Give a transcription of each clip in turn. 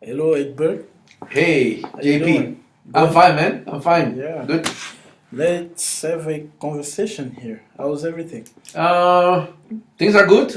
Hello, Egbert. Hey, How you JP. doing? I'm Good. fine, man. I'm fine. Yeah. Good. Let's have a conversation here. How's everything? Uh, Things are good.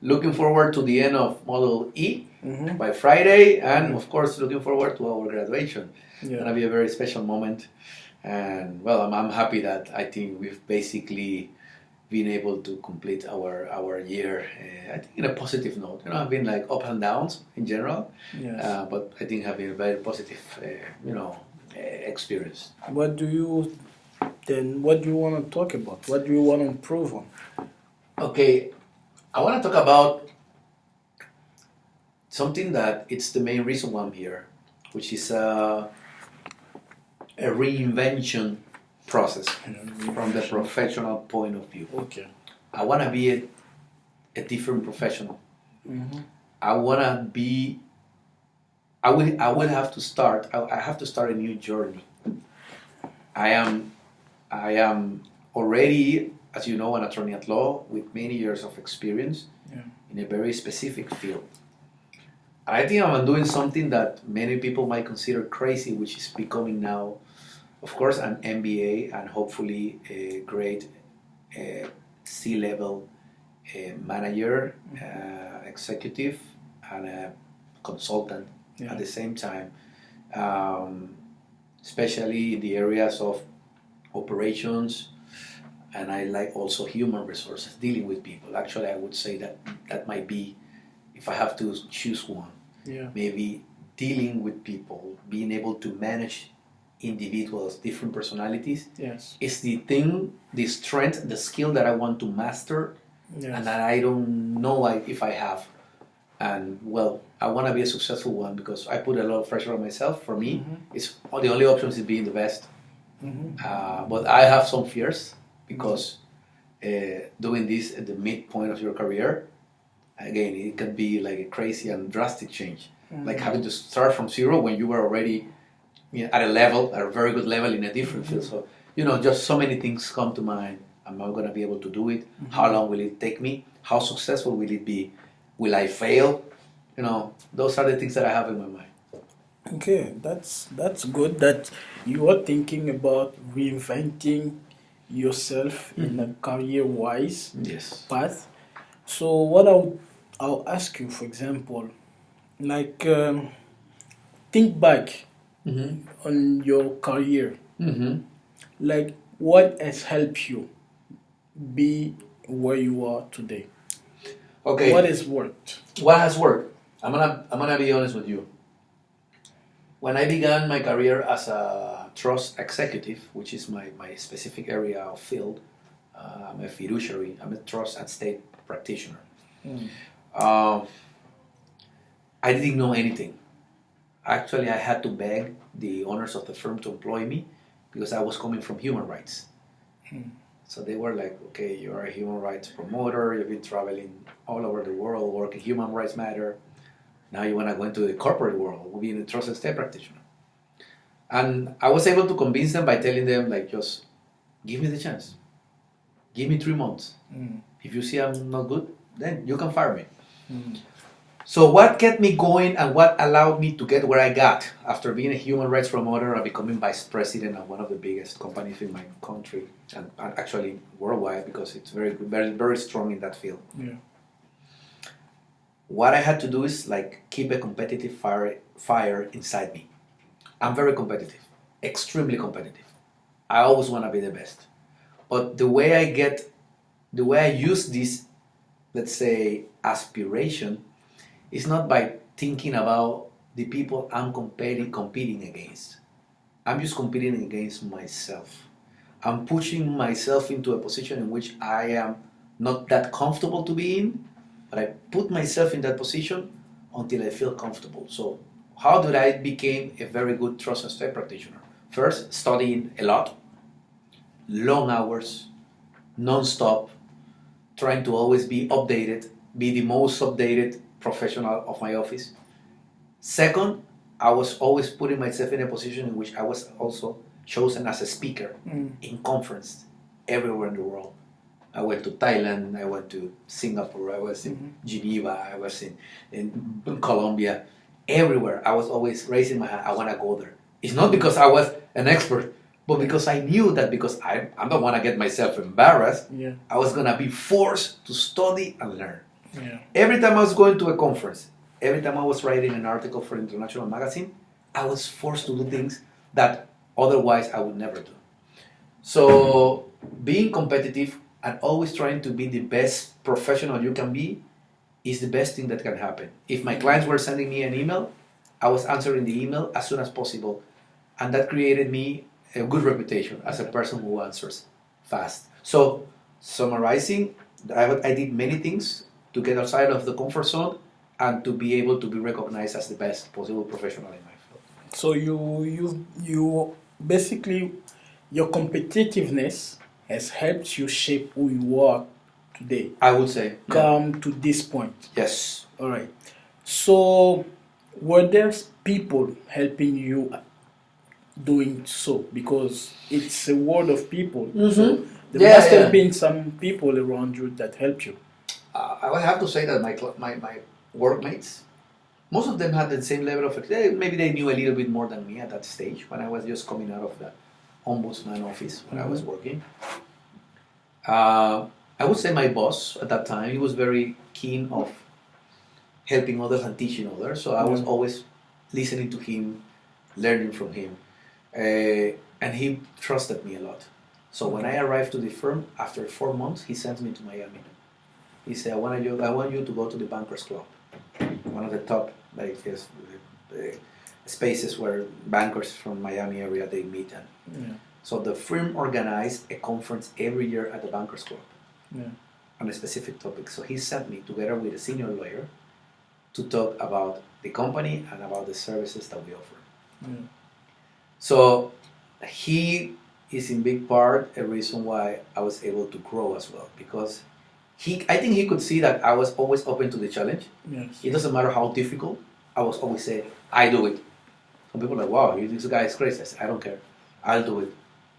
Looking forward to the end of Model E Mm-hmm. by Friday, and Mm-hmm. of course, looking forward to our graduation. Yeah. Gonna be a very special moment, and well, I'm happy that I think we've basically been able to complete our year. I think in a positive note. I've been like ups and downs in general, Yes. but I think having a very positive, experience. What do you What do you want to talk about? What do you want to improve on? Okay, I want to talk about something that it's the main reason why I'm here, which is a reinvention process from the Revision. professional point of view. Okay. I want to be a different professional. Mm-hmm. I want to be. I will have to start. I have to start a new journey. I am. I am already, as you know, an attorney at law with many years of experience Yeah. in a very specific field. I think I'm doing something that many people might consider crazy, which is becoming now, of course, an MBA and hopefully a great C-level manager, executive, and a consultant at Yeah. the same time, um, especially in the areas of operations, and I like also human resources, dealing with people. Actually, I would say that that might be, if I have to choose one, Yeah. maybe dealing with people, being able to manage individuals, different personalities, Yes. is the thing, the strength, the skill that I want to master, and Yes. that I don't know if I have. And well, I want to be a successful one because I put a lot of pressure on myself. For me, Mm-hmm. it's the only option is being the best. Mm-hmm. But I have some fears Mm-hmm. because doing this at the midpoint of your career, again, it can be like a crazy and drastic change, like Mm-hmm. having to start from zero when you were already, at a level, at a very good level in a different field. Mm-hmm. So just so many things come to mind. Am I going to be able to do it? How Mm-hmm. long will it take me? How successful will it be? Will I fail? Those are the things that I have in my mind. Okay, that's good that you are thinking about reinventing yourself in a Hmm. career-wise Yes. path. So what I'll ask you, for example, like think back Mm-hmm. on your career, Mm-hmm. like what has helped you be where you are today? What Okay. has worked? What has worked? I'm gonna be honest with you. When I began my career as a trust executive, which is my specific area of field, I'm a fiduciary, I'm a trust and state practitioner. Mm, Uh, I didn't know anything. Actually, I had to beg the owners of the firm to employ me because I was coming from human rights. mm, So they were like, okay, you're a human rights promoter, you've been traveling all over the world working human rights matter. Now you want to go into the corporate world, being a trust and state practitioner. And I was able to convince them by telling them, like, just give me the chance. Give me 3 months. mm, If you see I'm not good, then you can fire me. mm, So what kept me going and what allowed me to get where I got after being a human rights promoter and becoming vice president of one of the biggest companies in my country and actually worldwide because it's very good, very very strong in that field. yeah. What I had to do is like keep a competitive fire inside me. I'm very competitive, extremely competitive. I always want to be the best. But the way I use this, let's say, aspiration is not by thinking about the people I'm competing against. I'm just competing against myself. I'm pushing myself into a position in which I am not that comfortable to be in, but I put myself in that position until I feel comfortable. So, how did I become a very good trust and state practitioner? First, studying a lot, long hours, non-stop, trying to always be updated, be the most updated professional of my office. Second, I was always putting myself in a position in which I was also chosen as a speaker Mm, in conference everywhere in the world. I went to Thailand, I went to Singapore, I was in mm-hmm. Geneva, I was in Colombia. everywhere. I was always raising my hand. I want to go there. It's not because I was an expert, but because I knew that because I don't want to get myself embarrassed, Yeah. I was going to be forced to study and learn. Yeah. Every time I was going to a conference, every time I was writing an article for an international magazine, I was forced to do things that otherwise I would never do. So being competitive and always trying to be the best professional you can be is the best thing that can happen. If my clients were sending me an email, I was answering the email as soon as possible. And that created me a good reputation as a person who answers fast. So summarizing, I did many things to get outside of the comfort zone and to be able to be recognized as the best possible professional in my field. So you basically, your competitiveness has helped you shape who you are today. I would say. Come to this point. Yes. All right. So were there people helping you doing so? Because it's a world of people. So there must have been some people around you that helped you. I would have to say that my workmates, most of them had the same level of maybe they knew a little bit more than me at that stage when I was just coming out of the ombudsman office when I was working. I would say my boss at that time, he was very keen of helping others and teaching others. So I was always listening to him, learning from him, and he trusted me a lot. So when I arrived to the firm after 4 months, he sent me to Miami. He said, I want you to go to the Bankers Club, one of the top spaces where bankers from Miami area they meet. And so the firm organized a conference every year at the Bankers Club on a specific topic. So he sent me together with a senior lawyer to talk about the company and about the services that we offer. So he is in big part a reason why I was able to grow as well, because I think he could see that I was always open to the challenge. Yes. It doesn't matter how difficult. I was always saying, I do it. Some people are like, wow, this guy is crazy. I said, I don't care. I'll do it.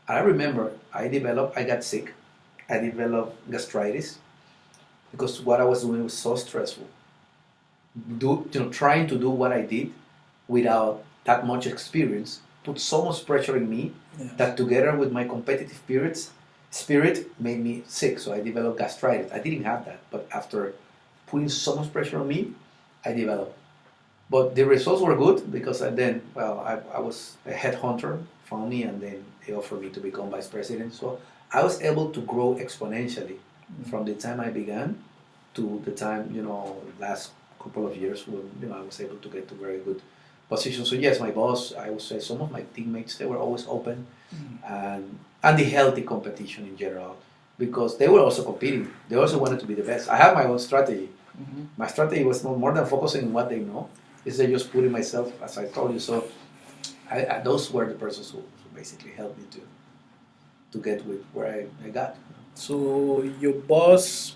And I remember I got sick. I developed gastritis because what I was doing was so stressful. Trying to do what I did without that much experience put so much pressure in me that together with my competitive spirit made me sick. So I developed gastritis. I didn't have that, but after putting so much pressure on me, I developed. But the results were good because then, I was a headhunter, found me, and then they offered me to become vice president. So I was able to grow exponentially from the time I began to the time, last couple of years when, I was able to get to very good positions. So yes, my boss, I would say some of my teammates, they were always open and the healthy competition in general because they were also competing. They also wanted to be the best. I have my own strategy. My strategy was more than focusing on what they know. It's just putting myself, as I told you. So those were the persons who basically helped me to get with where I got. So your boss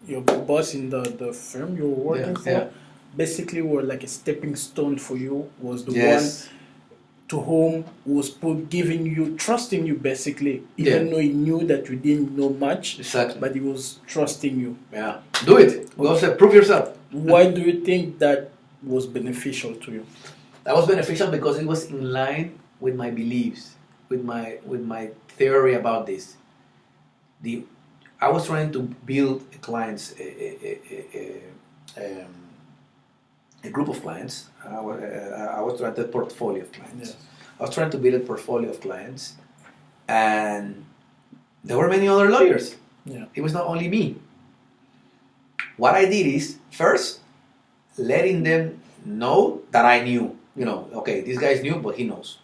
in the firm you were working for basically were like a stepping stone for you, was the one to whom was trusting you basically, even though he knew that you didn't know much, but he was trusting you. Yeah, do it. Go say, prove yourself. Why do you think that was beneficial to you? That was beneficial because it was in line with my beliefs, with my theory about this. I was trying to build a group of clients. I was trying to portfolio of clients. Yes. I was trying to build a portfolio of clients, and there were many other lawyers. Yeah. It was not only me. What I did is first letting them know that I knew. Okay, this guy is new, but he knows.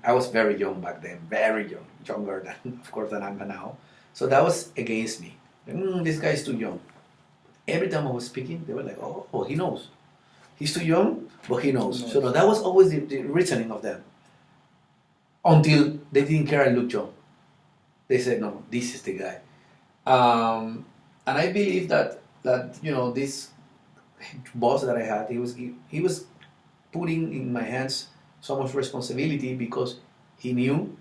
I was very young back then, very young, younger than, of course, than I'm now. So that was against me. This guy is too young. Every time I was speaking, they were like, oh, he knows. He's too young, but he knows. So that was always the reasoning of them. Until they didn't care I looked young. They said, no, this is the guy. And I believe that this boss that I had, he was putting in my hands so much responsibility because he knew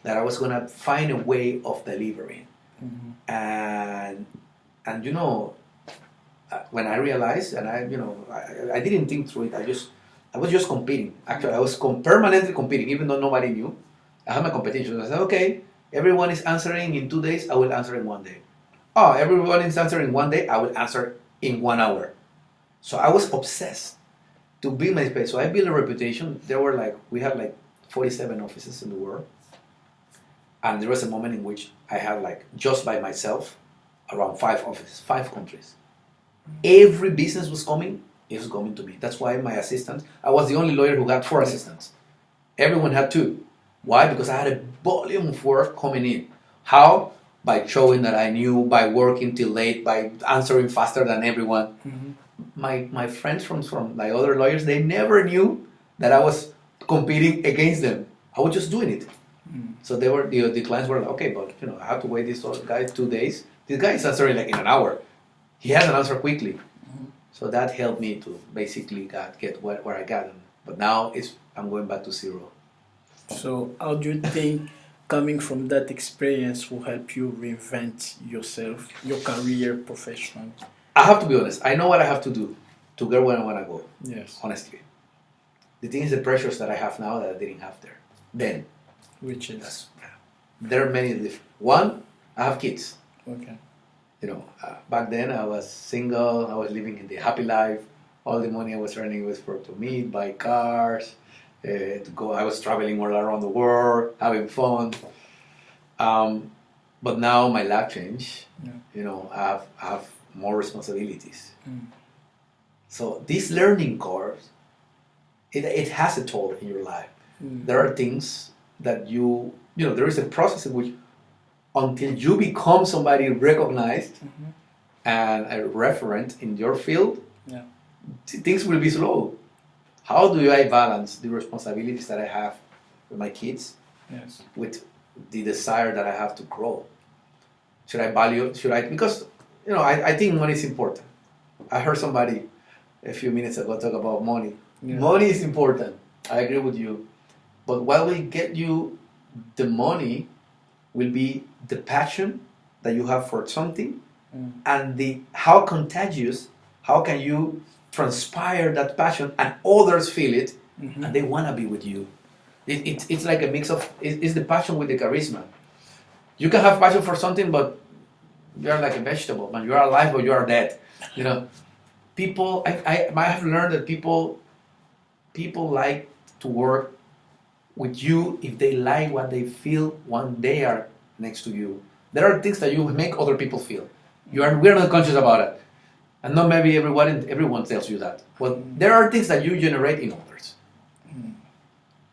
that I was going to find a way of delivering. And when I realized, and I didn't think through it, I just I was just competing. Actually, I was permanently competing, even though nobody knew. I had my competition. I said, okay, everyone is answering in 2 days. I will answer in 1 day. Oh, everyone is answering 1 day. I will answer in 1 hour. So I was obsessed to build my space. So I built a reputation. We had like 47 offices in the world. And there was a moment in which I had like, just by myself, around 5 offices, 5 countries. Every business was coming, it was coming to me. That's why my assistants, I was the only lawyer who had 4 assistants. Everyone had 2. Why? Because I had a volume of work coming in. How? By showing that I knew, by working till late, by answering faster than everyone. My friends from like other lawyers, they never knew that I was competing against them. I was just doing it. So they were the clients were like, okay, but I have to wait this guy 2 days. This guy is answering like in an hour. He has an answer quickly. So that helped me to basically get where I got. But now I'm going back to 0. So how do you think coming from that experience will help you reinvent yourself, your career, professionally? I have to be honest. I know what I have to do to get where I want to go. Yes. Honestly. The thing is the pressures that I have now that I didn't have there. Then. Which is? There are many different. One, I have kids. Okay. Back then I was single. I was living in the happy life. All the money I was earning was to meet, buy cars, to go. I was traveling all around the world, having fun. But now my life changed. Yeah. I have more responsibilities. So this learning curve, it has a toll in your life. There are things that there is a process in which until you become somebody recognized and a referent in your field, things will be slow. How do I balance the responsibilities that I have with my kids with the desire that I have to grow? Because I think money is important. I heard somebody a few minutes ago talk about money. Yeah. Money is important. I agree with you. But what will get you the money will be the passion that you have for something and how contagious, how can you transpire that passion and others feel it and they want to be with you. It's like a mix of, it's the passion with the charisma. You can have passion for something, but you're like a vegetable, man. You are alive, but you are dead. People, I have learned that people like to work with you if they like what they feel when they are next to you. There are things that you make other people feel. We're not conscious about it. And not maybe everyone tells you that. But there are things that you generate in others.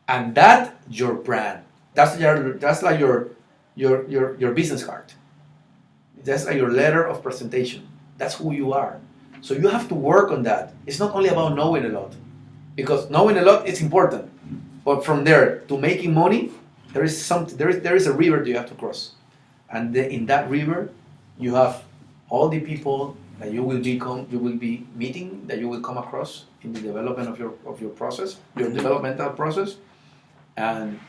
And that's your brand. That's like your business card. That's like your letter of presentation. That's who you are. So you have to work on that. It's not only about knowing a lot. Because knowing a lot is important. But from there to making money, there is a river that you have to cross. And in that river, you have all the people that you will be meeting, that you will come across in the development of your process, your developmental process, and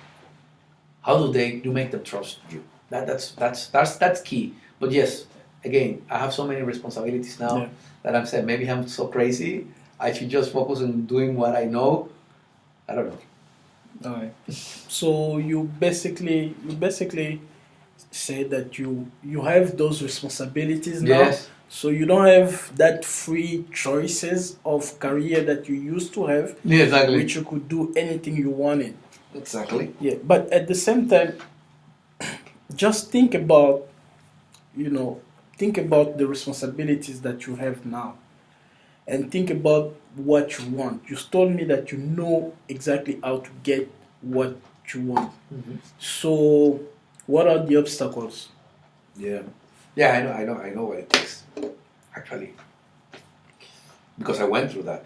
how do you make them trust you? That's key. But yes, again, I have so many responsibilities now that I'm saying maybe I'm so crazy. I should just focus on doing what I know. I don't know. All right. So you basically say that you have those responsibilities now. Yes. So you don't have that free choices of career that you used to have. Yeah, exactly. Which you could do anything you wanted. Exactly. Yeah, but at the same time, just think about the responsibilities that you have now, and think about what you want. You told me that you know exactly how to get what you want. So, what are the obstacles? Yeah, I know what it takes, actually, because I went through that,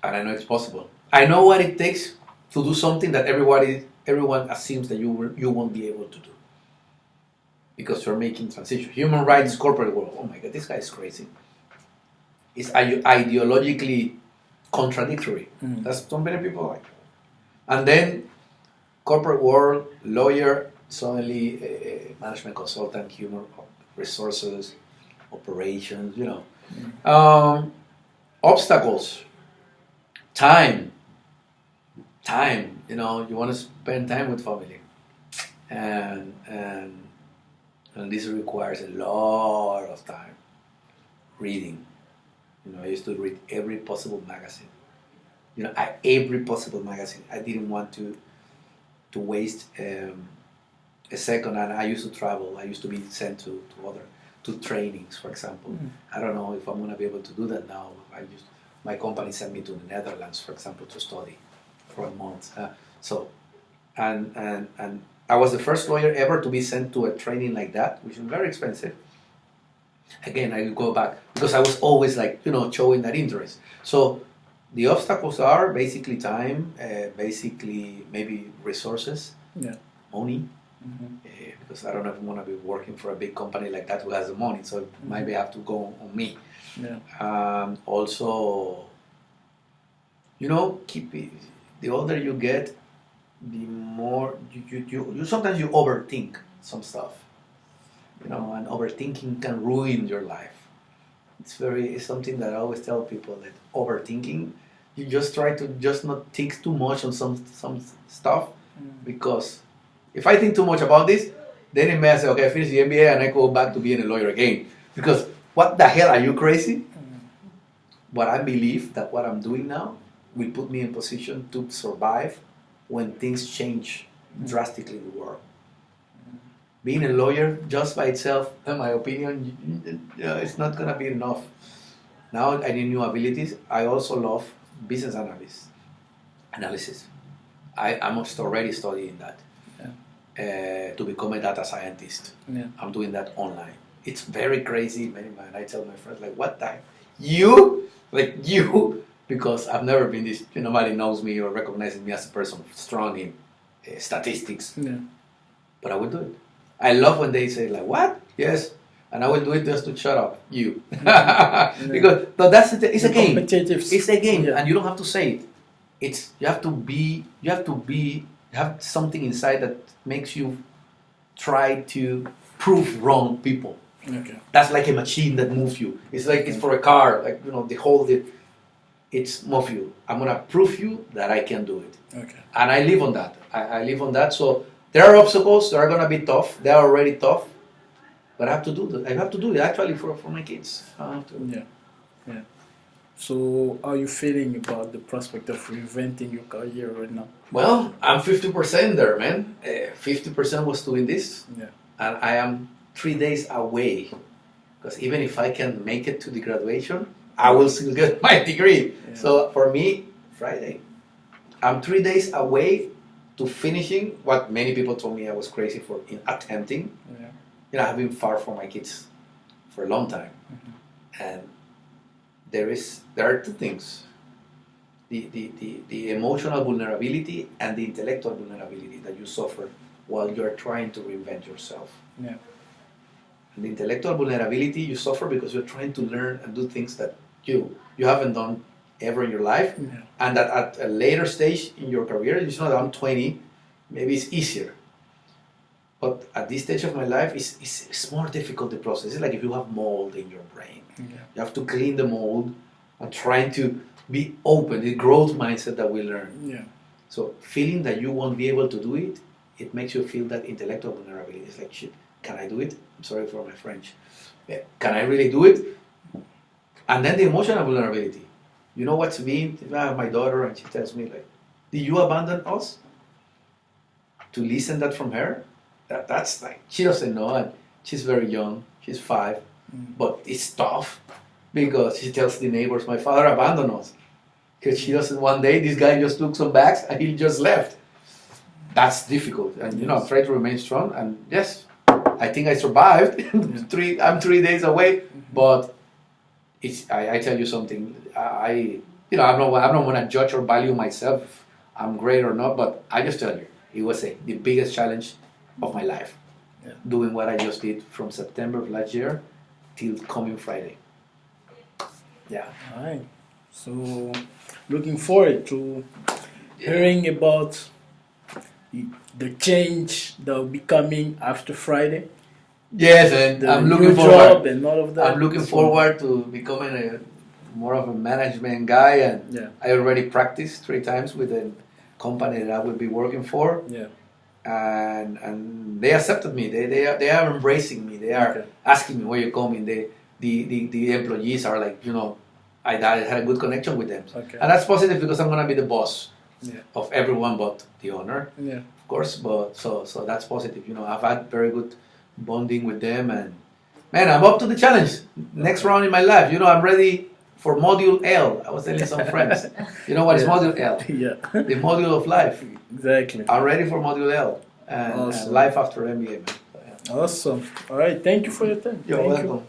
and I know it's possible. I know what it takes to do something that everyone assumes that you won't be able to do, because you're making transition. Human rights, corporate world. Oh my God, this guy is crazy. It's ideologically contradictory. That's so many people like. And then corporate world, lawyer, suddenly management consultant, human resources, operations, obstacles. Time. You know, you want to spend time with family, and this requires a lot of time. Reading. You know, I used to read every possible magazine. You know, every possible magazine. I didn't want to waste a second. And I used to travel. I used to be sent to trainings, for example. I don't know if I'm gonna be able to do that now. My company sent me to the Netherlands, for example, to study for a month. And I was the first lawyer ever to be sent to a training like that, which is very expensive. Again, I go back because I was always like, you know, showing that interest. So the obstacles are basically time, basically maybe resources, money. Because I don't know if I want to be working for a big company like that who has the money, so maybe I have to go on me. Also, you know, the older you get, the more you sometimes you overthink some stuff. You know, and overthinking can ruin your life. It's something that I always tell people, that overthinking, you just try to just not think too much on some stuff, because if I think too much about this, then it may say, okay, I finish the MBA and I go back to being a lawyer again. Because what the hell, are you crazy? But I believe that what I'm doing now will put me in position to survive when things change drastically in the world. Being a lawyer just by itself, in my opinion, it's not going to be enough. Now I need new abilities. I also love business analysis. I'm already studying that. To become a data scientist. I'm doing that online. It's very crazy. I tell my friends, like, what the? You? Because I've never been this, nobody knows me or recognizes me as a person strong in statistics. But I will do it. I love when they say, like, what? Yes. And I will do it just to shut up, you. Because, but it's a game. It's a game, and you don't have to say it. You have something inside that makes you try to prove wrong people. That's like a machine that moves you. It's like it's for a car, like, it's move you. I'm gonna prove you that I can do it. And I live on that. I live on that. So there are obstacles. They are gonna be tough. They are already tough. But I have to do that. I have to do it actually for my kids. I have to. Yeah. So, how are you feeling about the prospect of reinventing your career right now? Well, I'm 50% there, man. 50% was doing this, and I am 3 days away. Because even if I can make it to the graduation, I will still get my degree. So for me, Friday, I'm 3 days away to finishing what many people told me I was crazy for in attempting. I've been far from my kids for a long time, and there are two things: the emotional vulnerability and the intellectual vulnerability that you suffer while you are trying to reinvent yourself. And the intellectual vulnerability you suffer because you're trying to learn and do things that you haven't done ever in your life, and that at a later stage in your career, that I'm 20, maybe it's easier. But at this stage of my life, it's more difficult, the process. It's like if you have mold in your brain. You have to clean the mold and trying to be open, the growth mindset that we learn. So feeling that you won't be able to do it, it makes you feel that intellectual vulnerability. It's like, shit, can I do it? I'm sorry for my French. Can I really do it? And then the emotional vulnerability. You know what's been? I have my daughter and she tells me, like, did you abandon us? To listen that from her, that's like, she doesn't know, and she's very young, she's 5, but it's tough because she tells the neighbors, my father abandoned us. Because she doesn't, one day this guy just took some bags and he just left. That's difficult, and I try to remain strong, and yes, I think I survived. I'm 3 days away, but I tell you something, I'm not going to judge or value myself if I'm great or not, but I just tell you, it was the biggest challenge of my life, doing what I just did from September of last year till coming Friday. All right. So, looking forward to hearing about the change that will be coming after Friday. Yes, and I'm looking forward. And all of that. I'm looking forward to becoming more of a management guy, and Yeah. I already practiced 3 times with a company that I will be working for. Yeah. And they accepted me. They are embracing me. They are asking me where you're coming. The employees are like, I had a good connection with them, and that's positive because I'm gonna be the boss of everyone but the owner, of course. But so that's positive. I've had very good bonding with them, and man, I'm up to the challenge. Next round in my life, I'm ready for module L. I was telling some friends, what is module L? Yeah. The module of life. Exactly. I'm ready for module L and life after MBA, man. Awesome. All right. Thank you for your time. You're welcome.